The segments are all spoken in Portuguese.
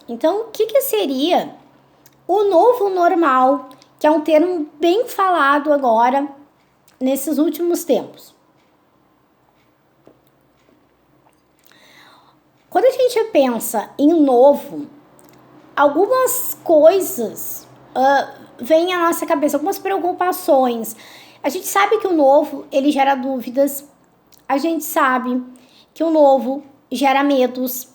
Então, o que seria o novo normal, que é um termo bem falado agora, nesses últimos tempos? Quando a gente pensa em novo, algumas coisas vêm à nossa cabeça, algumas preocupações. A gente sabe que o novo, ele gera dúvidas. A gente sabe que o novo gera medos.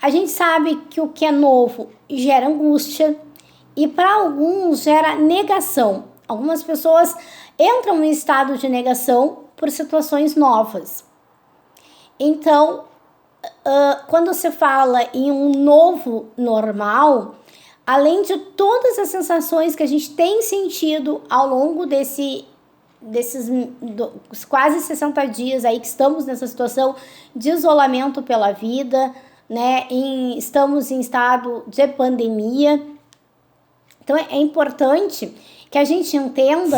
A gente sabe que o que é novo gera angústia. E para alguns gera negação. Algumas pessoas entram em estado de negação por situações novas. Então, quando se fala em um novo normal, além de todas as sensações que a gente tem sentido ao longo desses quase 60 dias aí que estamos nessa situação de isolamento pela vida, né? Estamos em estado de pandemia. Então é importante que a gente entenda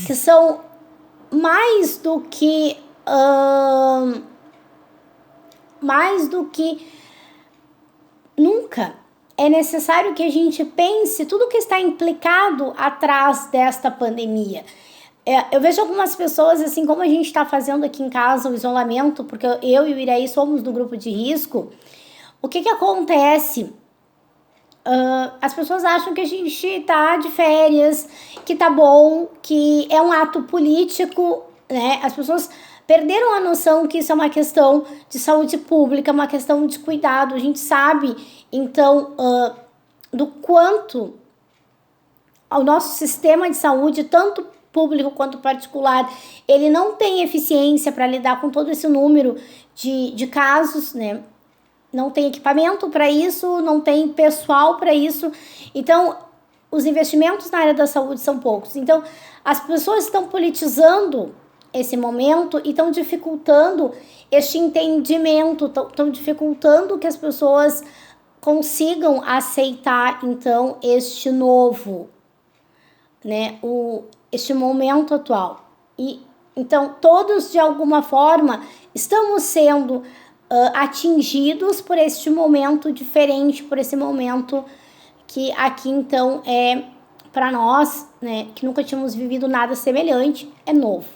que são mais do que nunca é necessário que a gente pense tudo que está implicado atrás desta pandemia. Eu vejo algumas pessoas, assim como a gente está fazendo aqui em casa o isolamento, porque eu e o Iraí somos do grupo de risco. O que acontece? As pessoas acham que a gente tá de férias, que tá bom, que é um ato político, né? As pessoas perderam a noção que isso é uma questão de saúde pública, uma questão de cuidado. A gente sabe, então, do quanto o nosso sistema de saúde, tanto público quanto particular, ele não tem eficiência para lidar com todo esse número de casos, né? Não tem equipamento para isso, não tem pessoal para isso. Então, os investimentos na área da saúde são poucos. Então, as pessoas estão politizando esse momento e estão dificultando este entendimento, estão dificultando que as pessoas consigam aceitar, então, este novo, né, este momento atual. E, então, todos, de alguma forma, estamos sendo atingidos por este momento diferente, por esse momento que aqui, então, é para nós, né, que nunca tínhamos vivido nada semelhante, é novo.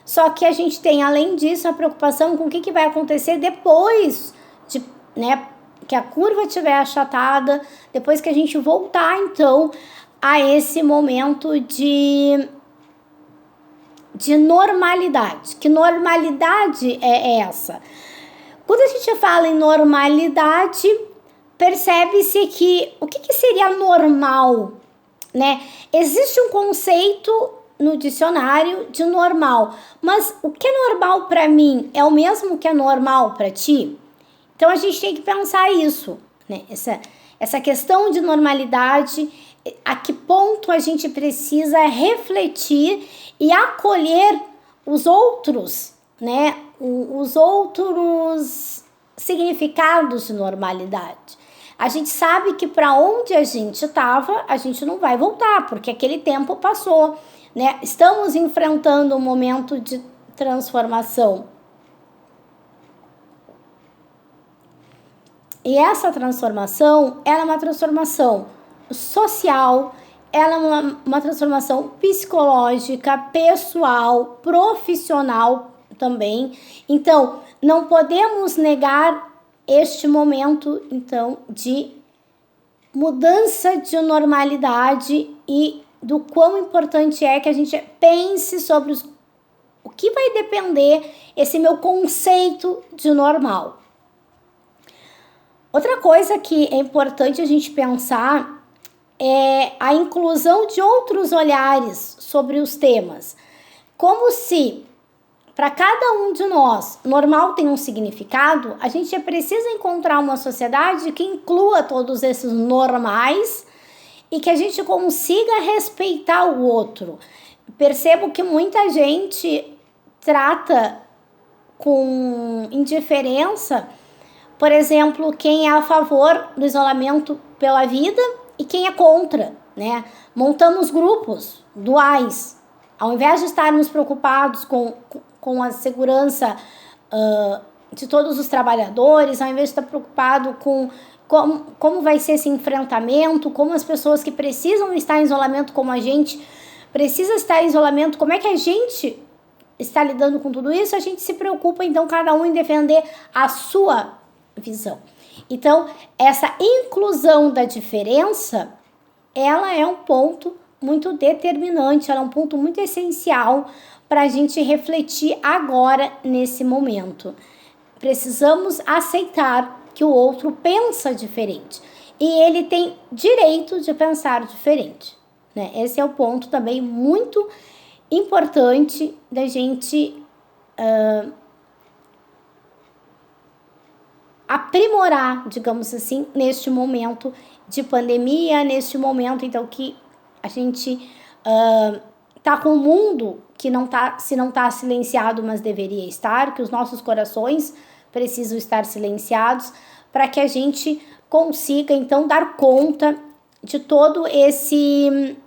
Só que a gente tem, além disso, a preocupação com o que vai acontecer depois de, né, que a curva estiver achatada, depois que a gente voltar, então, a esse momento de normalidade. Que normalidade é essa? Quando a gente fala em normalidade, percebe-se que o que seria normal, né? Existe um conceito no dicionário de normal, mas o que é normal para mim é o mesmo que é normal para ti? Então a gente tem que pensar isso, né? Essa questão de normalidade, a que ponto a gente precisa refletir e acolher os outros, né? Os outros significados de normalidade. A gente sabe que para onde a gente estava, a gente não vai voltar, porque aquele tempo passou, né? Estamos enfrentando um momento de transformação. E essa transformação, ela é uma transformação social, ela é uma transformação psicológica, pessoal, profissional também. Então, não podemos negar este momento, então, de mudança de normalidade e do quão importante é que a gente pense sobre o que vai depender esse meu conceito de normal. Outra coisa que é importante a gente pensar é a inclusão de outros olhares sobre os temas. Como se, para cada um de nós, normal tem um significado, a gente precisa encontrar uma sociedade que inclua todos esses normais e que a gente consiga respeitar o outro. Percebo que muita gente trata com indiferença, por exemplo, quem é a favor do isolamento pela vida e quem é contra, né? Montamos grupos duais. Ao invés de estarmos preocupados com a segurança de todos os trabalhadores, ao invés de estar preocupado com como vai ser esse enfrentamento, como as pessoas que precisam estar em isolamento como a gente precisa estar em isolamento, como é que a gente está lidando com tudo isso, a gente se preocupa, então, cada um em defender a sua visão. Então, essa inclusão da diferença, ela é um ponto muito determinante, ela é um ponto muito essencial para a gente refletir agora, nesse momento. Precisamos aceitar que o outro pensa diferente e ele tem direito de pensar diferente, né? Esse é o ponto também muito importante da gente aprimorar, digamos assim, neste momento de pandemia, neste momento, então, que a gente tá com o mundo que não tá, se não tá silenciado, mas deveria estar, que os nossos corações precisam estar silenciados para que a gente consiga, então, dar conta de todo esse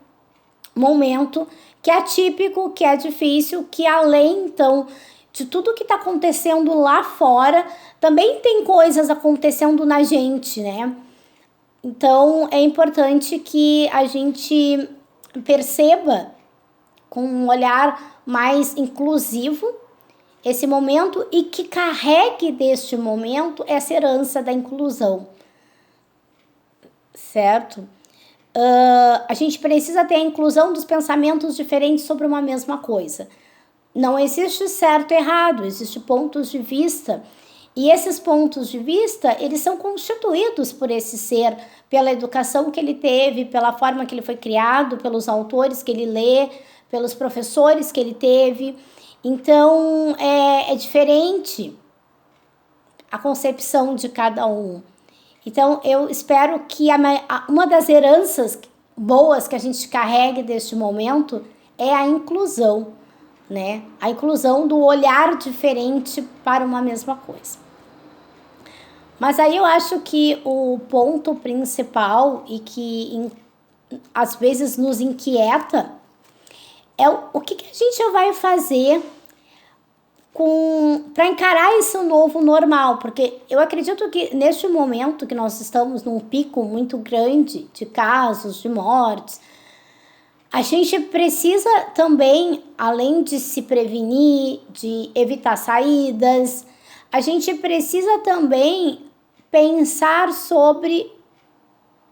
momento que é atípico, que é difícil, que além, então, de tudo que está acontecendo lá fora, também tem coisas acontecendo na gente, né? Então, é importante que a gente perceba com um olhar mais inclusivo esse momento e que carregue deste momento essa herança da inclusão, certo? A gente precisa ter a inclusão dos pensamentos diferentes sobre uma mesma coisa. Não existe certo e errado, existem pontos de vista. E esses pontos de vista, eles são constituídos por esse ser, pela educação que ele teve, pela forma que ele foi criado, pelos autores que ele lê, pelos professores que ele teve. Então, é diferente a concepção de cada um. Então, eu espero que uma das heranças boas que a gente carregue deste momento é a inclusão, né? A inclusão do olhar diferente para uma mesma coisa. Mas aí eu acho que o ponto principal e que às vezes nos inquieta é o que a gente vai fazer para encarar esse novo normal, porque eu acredito que neste momento que nós estamos num pico muito grande de casos, de mortes, a gente precisa também, além de se prevenir, de evitar saídas, a gente precisa também pensar sobre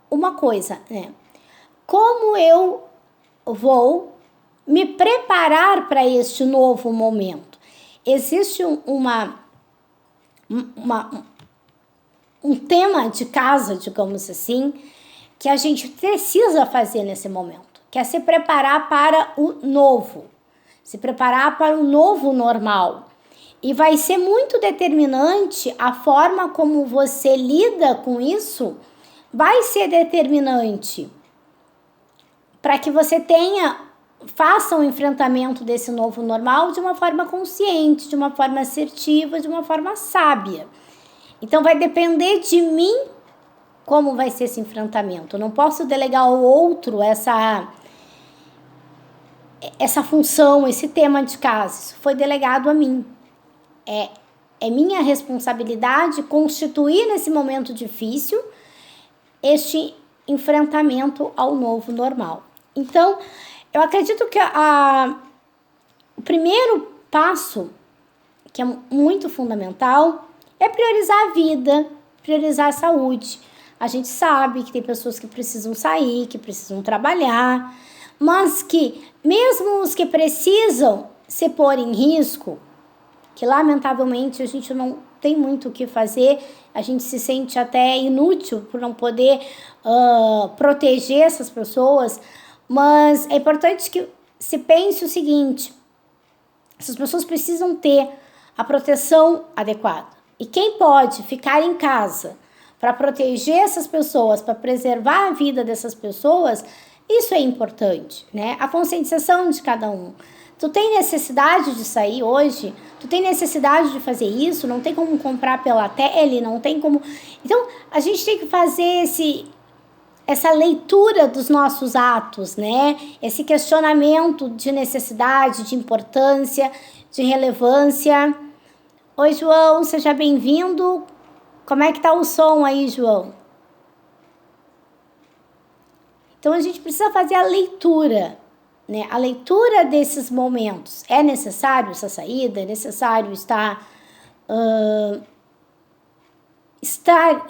uma coisa, né? Como eu vou me preparar para este novo momento? Existe um tema de casa, digamos assim, que a gente precisa fazer nesse momento, que é se preparar para o novo, se preparar para o novo normal. E vai ser muito determinante a forma como você lida com isso, vai ser determinante para que você faça um enfrentamento desse novo normal de uma forma consciente, de uma forma assertiva, de uma forma sábia. Então vai depender de mim como vai ser esse enfrentamento. Eu não posso delegar ao outro essa função, esse tema de casa. Isso foi delegado a mim. É minha responsabilidade constituir nesse momento difícil este enfrentamento ao novo normal. Então, eu acredito que o primeiro passo, que é muito fundamental, é priorizar a vida, priorizar a saúde. A gente sabe que tem pessoas que precisam sair, que precisam trabalhar, mas que mesmo os que precisam se pôr em risco, que lamentavelmente a gente não tem muito o que fazer, a gente se sente até inútil por não poder proteger essas pessoas, mas é importante que se pense o seguinte: essas pessoas precisam ter a proteção adequada. E quem pode ficar em casa para proteger essas pessoas, para preservar a vida dessas pessoas, isso é importante, né? A conscientização de cada um. Tu tem necessidade de sair hoje? Tu tem necessidade de fazer isso? Não tem como comprar pela tele? Não tem como... Então, a gente tem que fazer essa leitura dos nossos atos, né? Esse questionamento de necessidade, de importância, de relevância. Oi, João, seja bem-vindo. Como é que tá o som aí, João? Então, a gente precisa fazer a leitura, né? A leitura desses momentos. É necessário essa saída? É necessário estar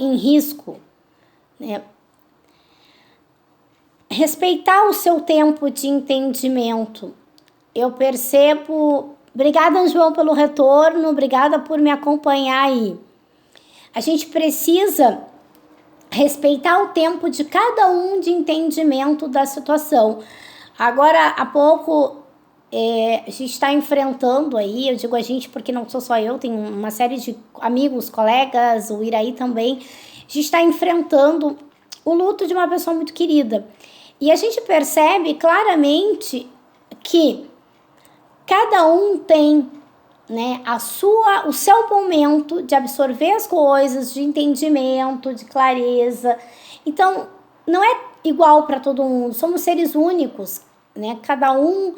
em risco, né? Respeitar o seu tempo de entendimento. Eu percebo... Obrigada, João, pelo retorno. Obrigada por me acompanhar aí. A gente precisa respeitar o tempo de cada um de entendimento da situação. Agora, há pouco, a gente está enfrentando aí, eu digo a gente porque não sou só eu, tem uma série de amigos, colegas, o Iraí também, a gente está enfrentando o luto de uma pessoa muito querida. E a gente percebe claramente que cada um tem, né, o seu momento de absorver as coisas, de entendimento, de clareza. Então, não é igual para todo mundo, somos seres únicos, né? Cada um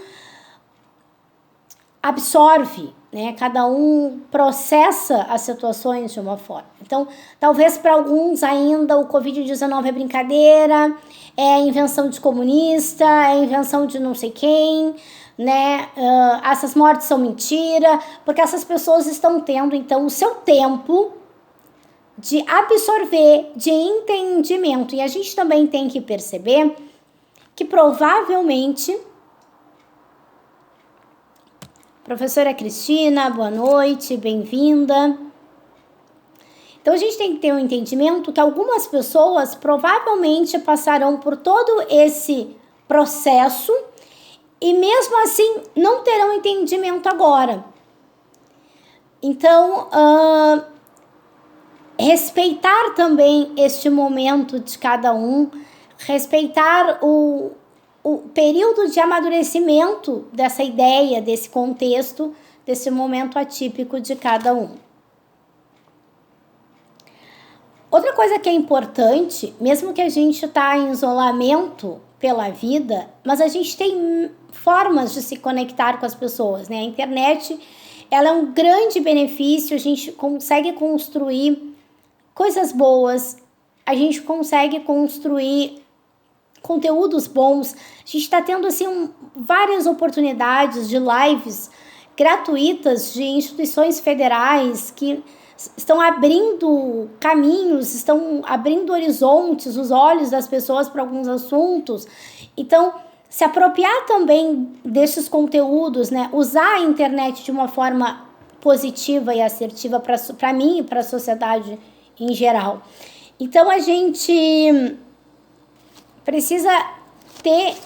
absorve, né? Cada um processa as situações de uma forma. Então, talvez para alguns ainda o Covid-19 é brincadeira, é invenção de comunista, é invenção de não sei quem, né? Essas mortes são mentira, porque essas pessoas estão tendo, então, o seu tempo de absorver, de entendimento. E a gente também tem que perceber que provavelmente... Professora Cristina, boa noite, bem-vinda. Então, a gente tem que ter um entendimento que algumas pessoas provavelmente passarão por todo esse processo e mesmo assim não terão entendimento agora. Então, respeitar também este momento de cada um, respeitar o período de amadurecimento dessa ideia, desse contexto, desse momento atípico de cada um. Outra coisa que é importante, mesmo que a gente está em isolamento pela vida, mas a gente tem formas de se conectar com as pessoas, né? A internet, ela é um grande benefício, a gente consegue construir coisas boas, a gente consegue construir conteúdos bons. A gente está tendo assim várias oportunidades de lives gratuitas de instituições federais que estão abrindo caminhos, estão abrindo horizontes, os olhos das pessoas para alguns assuntos. Então, se apropriar também desses conteúdos, né? Usar a internet de uma forma positiva e assertiva para mim e para a sociedade em geral. Então, a gente precisa ter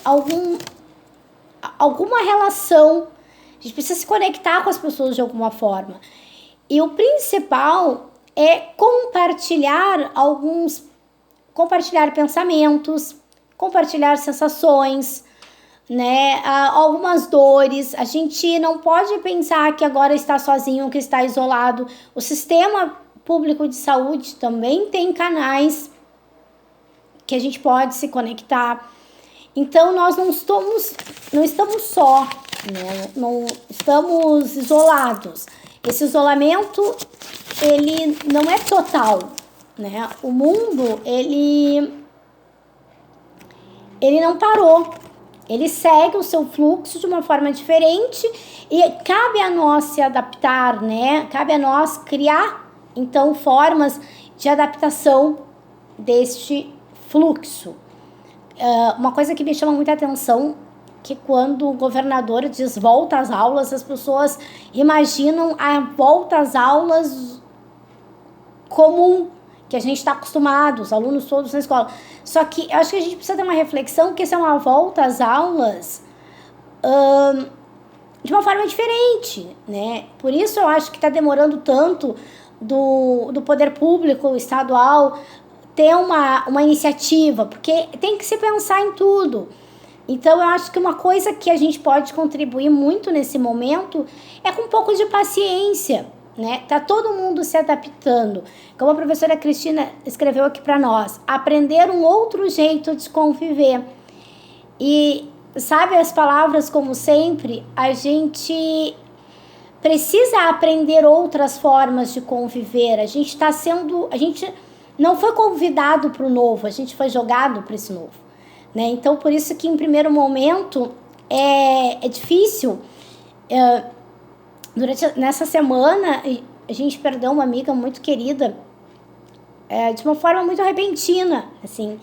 alguma relação, a gente precisa se conectar com as pessoas de alguma forma. E o principal é compartilhar pensamentos, compartilhar sensações, né? Algumas dores. A gente não pode pensar que agora está sozinho, que está isolado. O sistema público de saúde também tem canais que a gente pode se conectar. Então, nós não estamos só, né? Não estamos isolados. Esse isolamento, ele não é total, né? O mundo, ele não parou. Ele segue o seu fluxo de uma forma diferente e cabe a nós se adaptar, né? Cabe a nós criar, então, formas de adaptação deste fluxo. Uma coisa que me chama muita atenção, que quando o governador diz volta às aulas, as pessoas imaginam a volta às aulas comum, que a gente está acostumado, os alunos todos na escola. Só que eu acho que a gente precisa ter uma reflexão que essa é uma volta às aulas de uma forma diferente, né? Por isso eu acho que está demorando tanto do poder público estadual ter uma iniciativa, porque tem que se pensar em tudo. Então, eu acho que uma coisa que a gente pode contribuir muito nesse momento é com um pouco de paciência, né? Tá todo mundo se adaptando. Como a professora Cristina escreveu aqui para nós, aprender um outro jeito de conviver. E, sabe, as palavras, como sempre, a gente precisa aprender outras formas de conviver. A gente não foi convidado para o novo, a gente foi jogado para esse novo, né? Então, por isso que em primeiro momento é difícil. Nessa semana, a gente perdeu uma amiga muito querida, de uma forma muito repentina, assim.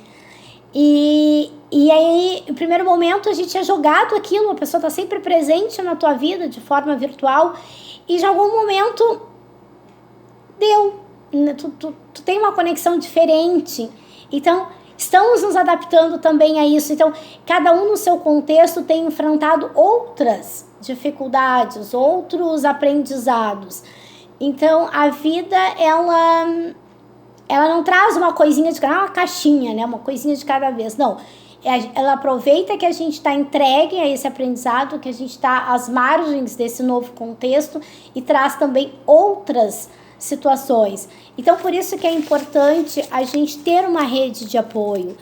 E aí, no primeiro momento, a gente é jogado aquilo, a pessoa está sempre presente na tua vida de forma virtual, e de algum momento deu. Tu tem uma conexão diferente. Então, estamos nos adaptando também a isso. Então, cada um no seu contexto tem enfrentado outras dificuldades, outros aprendizados. Então, a vida, ela não traz uma coisinha de cada, uma caixinha, né? Uma coisinha de cada vez. Não. Ela aproveita que a gente está entregue a esse aprendizado, que a gente está às margens desse novo contexto e traz também outras situações. Então, por isso que é importante a gente ter uma rede de apoio,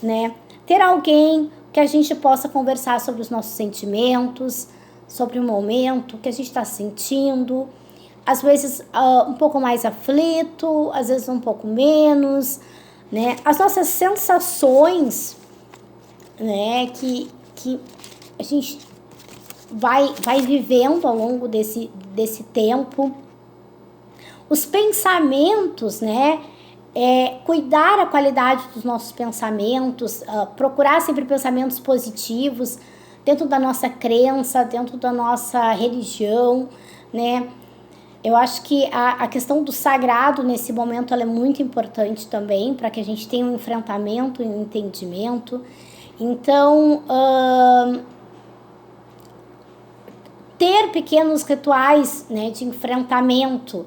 né? Ter alguém que a gente possa conversar sobre os nossos sentimentos, sobre o momento que a gente está sentindo, às vezes um pouco mais aflito, às vezes um pouco menos, né? As nossas sensações, né, que a gente vai vivendo ao longo desse tempo. Os pensamentos, né? Cuidar a qualidade dos nossos pensamentos, procurar sempre pensamentos positivos dentro da nossa crença, dentro da nossa religião, né? Eu acho que a questão do sagrado nesse momento ela é muito importante também para que a gente tenha um enfrentamento e um entendimento. Então, ter pequenos rituais, né, de enfrentamento.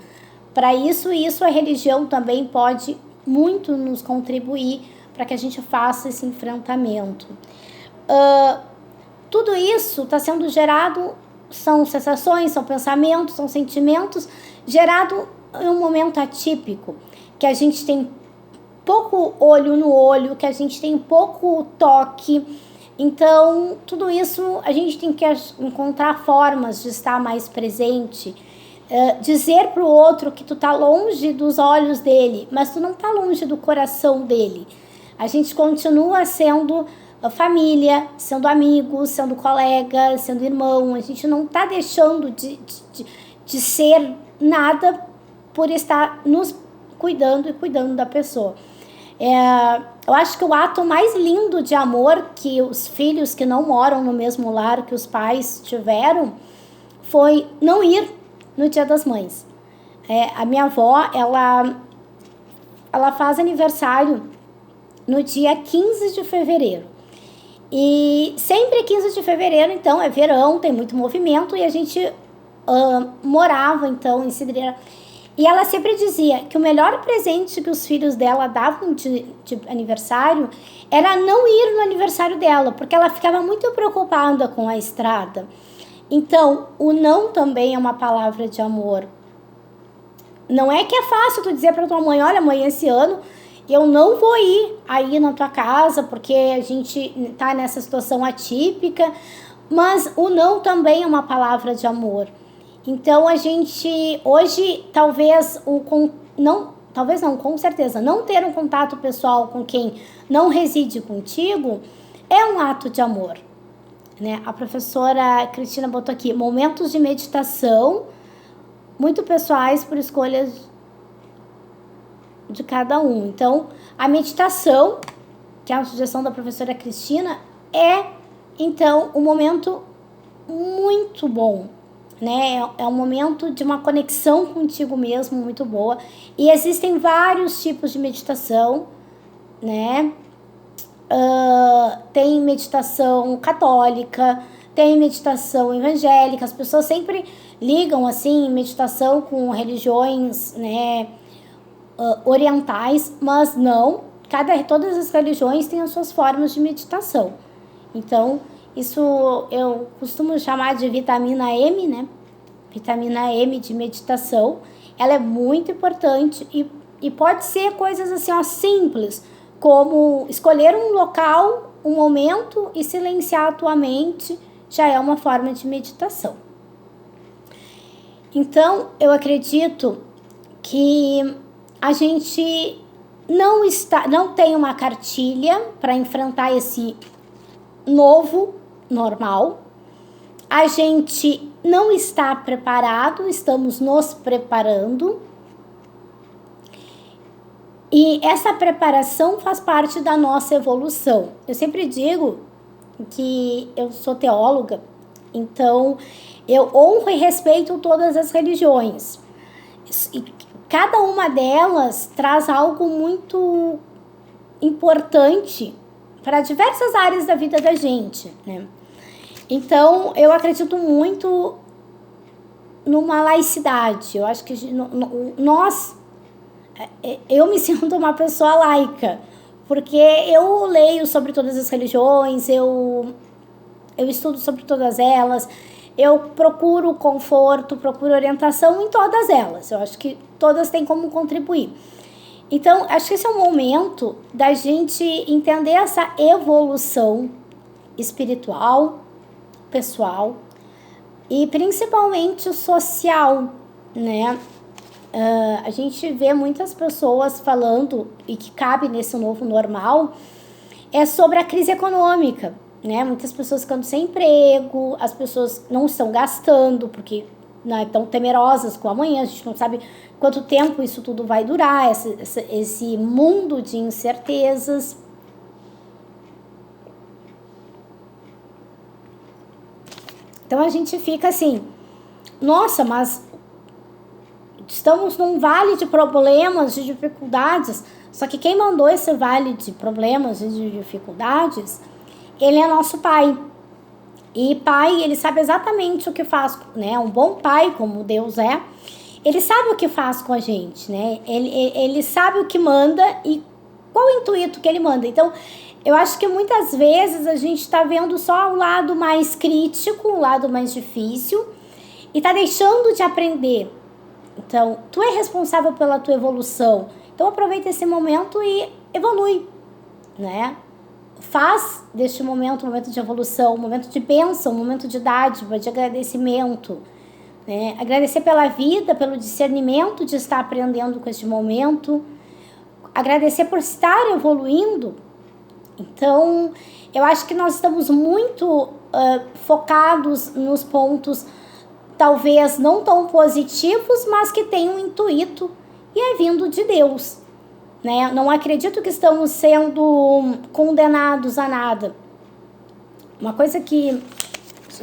Para isso a religião também pode muito nos contribuir para que a gente faça esse enfrentamento. Tudo isso está sendo gerado, são sensações, são pensamentos, são sentimentos, gerado em um momento atípico, que a gente tem pouco olho no olho, que a gente tem pouco toque. Então, tudo isso a gente tem que encontrar formas de estar mais presente. Dizer para o outro que tu tá longe dos olhos dele, mas tu não tá longe do coração dele. A gente continua sendo família, sendo amigo, sendo colega, sendo irmão. A gente não tá deixando de ser nada por estar nos cuidando e cuidando da pessoa. Eu acho que o ato mais lindo de amor que os filhos que não moram no mesmo lar que os pais tiveram foi não ir no Dia das Mães. A minha avó, ela faz aniversário no dia 15 de fevereiro. E sempre 15 de fevereiro, então, é verão, tem muito movimento, e a gente morava, então, em Cidreira. E ela sempre dizia que o melhor presente que os filhos dela davam de aniversário era não ir no aniversário dela, porque ela ficava muito preocupada com a estrada. Então, o não também é uma palavra de amor. Não é que é fácil tu dizer para tua mãe, olha, mãe, esse ano eu não vou ir aí na tua casa, porque a gente tá nessa situação atípica, mas o não também é uma palavra de amor. Então, a gente, hoje, com certeza, não ter um contato pessoal com quem não reside contigo é um ato de amor, né? A professora Cristina botou aqui, momentos de meditação, muito pessoais por escolhas de cada um. Então, a meditação, que é a sugestão da professora Cristina, então, um momento muito bom, né? É um momento de uma conexão contigo mesmo muito boa. E existem vários tipos de meditação, né? Tem meditação católica, tem meditação evangélica. As pessoas sempre ligam, assim, meditação com religiões, né, orientais, mas não. Todas as religiões têm as suas formas de meditação. Então, isso eu costumo chamar de vitamina M, né? Vitamina M de meditação. Ela é muito importante e pode ser coisas assim, ó, simples, como escolher um local, um momento e silenciar a tua mente, já é uma forma de meditação. Então, eu acredito que a gente não tem uma cartilha para enfrentar esse novo normal. A gente não está preparado, estamos nos preparando. E essa preparação faz parte da nossa evolução. Eu sempre digo que eu sou teóloga, então eu honro e respeito todas as religiões. E cada uma delas traz algo muito importante para diversas áreas da vida da gente, né? Então, eu acredito muito numa laicidade. Eu acho que eu me sinto uma pessoa laica, porque eu leio sobre todas as religiões, eu estudo sobre todas elas, eu procuro conforto, procuro orientação em todas elas. Eu acho que todas têm como contribuir. Então, acho que esse é o momento da gente entender essa evolução espiritual, pessoal e principalmente social, né? A gente vê muitas pessoas falando, e que cabe nesse novo normal, é sobre a crise econômica, né? Muitas pessoas ficando sem emprego, as pessoas não estão gastando porque estão temerosas com amanhã, a gente não sabe quanto tempo isso tudo vai durar, esse mundo de incertezas. Então a gente fica assim, nossa, mas estamos num vale de problemas, de dificuldades, só que quem mandou esse vale de problemas e de dificuldades, ele é nosso pai. E pai, ele sabe exatamente o que faz, né? Um bom pai, como Deus é, ele sabe o que faz com a gente, né? Ele sabe o que manda e qual o intuito que ele manda. Então, eu acho que muitas vezes a gente está vendo só o lado mais crítico, o lado mais difícil, e está deixando de aprender. Então, tu é responsável pela tua evolução. Então, aproveita esse momento e evolui, né? Faz deste momento um momento de evolução, um momento de bênção, um momento de dádiva, de agradecimento, né? Agradecer pela vida, pelo discernimento de estar aprendendo com este momento. Agradecer por estar evoluindo. Então, eu acho que nós estamos muito focados nos pontos talvez não tão positivos, mas que têm um intuito e é vindo de Deus, né? Não acredito que estamos sendo condenados a nada. Uma coisa que eu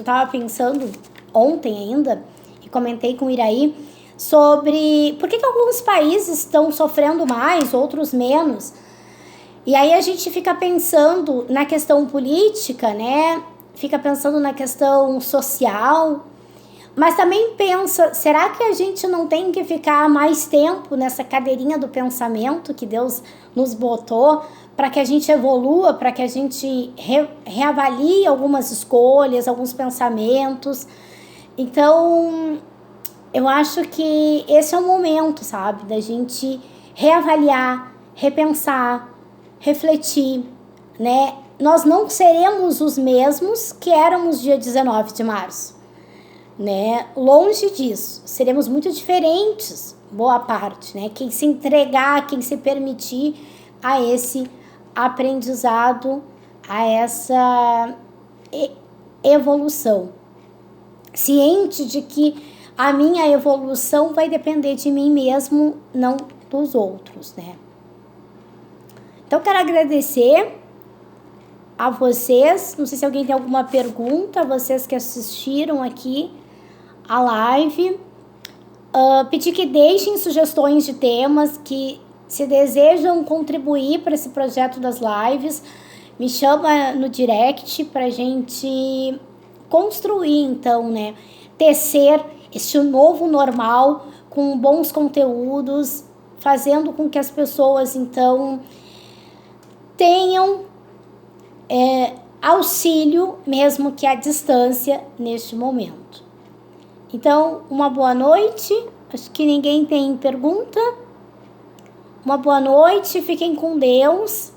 estava pensando ontem ainda, e comentei com o Iraí, sobre por que alguns países estão sofrendo mais, outros menos. E aí a gente fica pensando na questão política, né? Fica pensando na questão social, mas também pensa, será que a gente não tem que ficar mais tempo nessa cadeirinha do pensamento que Deus nos botou para que a gente evolua, para que a gente reavalie algumas escolhas, alguns pensamentos? Então, eu acho que esse é o momento, sabe, da gente reavaliar, repensar, refletir, né? Nós não seremos os mesmos que éramos dia 19 de março. Né? Longe disso, seremos muito diferentes, boa parte, né? Quem se entregar, quem se permitir a esse aprendizado, a essa evolução, ciente de que a minha evolução vai depender de mim mesmo, não dos outros, né? Então, quero agradecer a vocês, não sei se alguém tem alguma pergunta, vocês que assistiram aqui a live, pedir que deixem sugestões de temas, que se desejam contribuir para esse projeto das lives, me chama no direct para a gente construir, então, né, tecer este novo normal com bons conteúdos, fazendo com que as pessoas, então, tenham auxílio, mesmo que à distância, neste momento. Então, uma boa noite. Acho que ninguém tem pergunta. Uma boa noite, fiquem com Deus.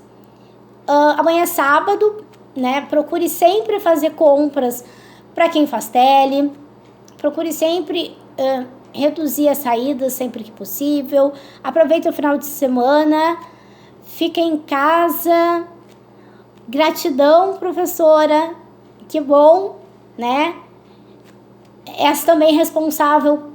Amanhã é sábado, né? Procure sempre fazer compras para quem faz tele. Procure sempre reduzir as saídas sempre que possível, aproveita o final de semana, fica em casa. Gratidão, professora, que bom, né? Essa também é responsável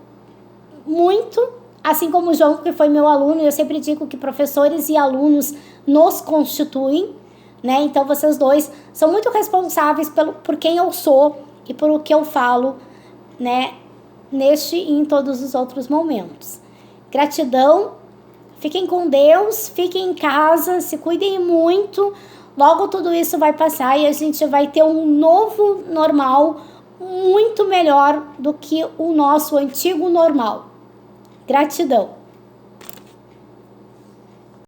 muito, assim como o João, que foi meu aluno. Eu sempre digo que professores e alunos nos constituem, né? Então vocês dois são muito responsáveis por quem eu sou e por o que eu falo, né? Neste e em todos os outros momentos. Gratidão, fiquem com Deus, fiquem em casa, se cuidem muito. Logo tudo isso vai passar e a gente vai ter um novo normal muito melhor do que o nosso antigo normal. Gratidão.